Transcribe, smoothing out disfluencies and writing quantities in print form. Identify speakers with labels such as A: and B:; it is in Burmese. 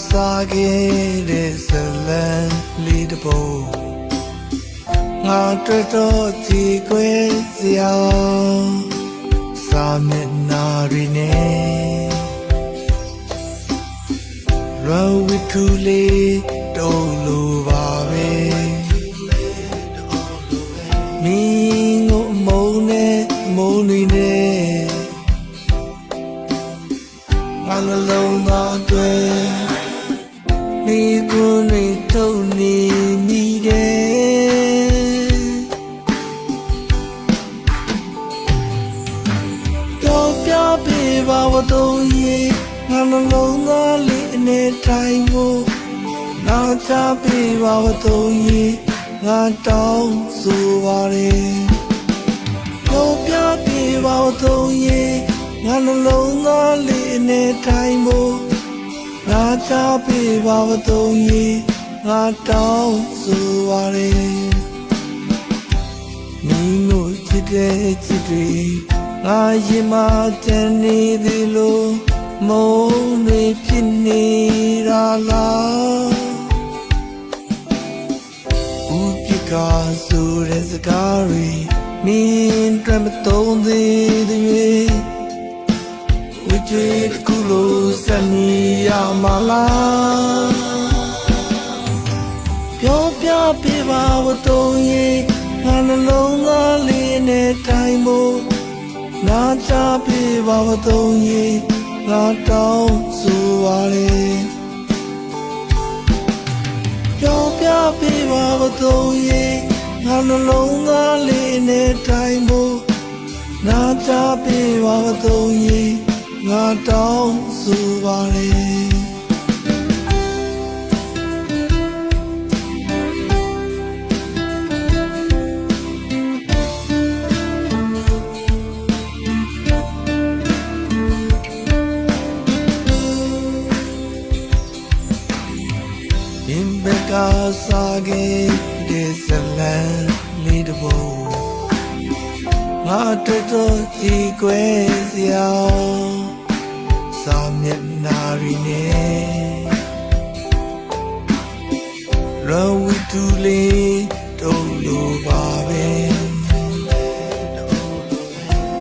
A: စားခဲ့တဲ့ဇလံလေးတစ်ပုဒ်ငါတွေ့တော့ကြည်ခွဲစရာစာမျက်နှာတွေနဲ့ရဝိထုလေးတုံးလိုပါပဲမင်းကိုမုန်းနဲ့မုန်းနေနဲ့ငါနှလုံးသားတွေနေကိုယ်နေထုတ်နေမိတယ်တော့ပြပေးပါဝတော့ရေငါနှလုံးသားလေးအနေထိုင်ဖို့နာချပေးပါဝတော့ရေငါတောင်းဆိုပါれတော့ပြပေးပါဝတော့ရေငါနှလုံးသားလေးအနေထိုင်ဖို့နာချပေးပါဝတော့ရေငါတောင်းဆိုပါれမင်းတို့ချစ်တဲ့ချစ်တွေငါရင်မတန်နေသည်လို့မုန်းနေဖြစ်နေတာလားဥပိ္ပခာဆိုတဲ့စကားတွေမင်းတွေ့မသုံးသေးတဲ့ဝိကျွေးတစ်ခုလို့စနေရမလားပြောပြပေးပါဝတော့ရေငါနှလုံးသားလေးနဲ့တိုင်ဖို့နာချပေးပါဝတော့ရေငါတောင်းဆိုပါれပြောပြပေးပါဝတော့ရေငါနှလုံးသားလေးနဲ့တိုင်ဖို့နာချပေးပါဝတော့ရေငါတောင်းဆိုပါれရင်ဘကစားခဲ့တဲ့ဇလံလေးတစ်ပုဒ်ငါတွေ့တော့ကြည်ခွဲစရာစာမျက်နှာတွေနဲ့ရဝိတုလေးတုံးလိုပါပဲ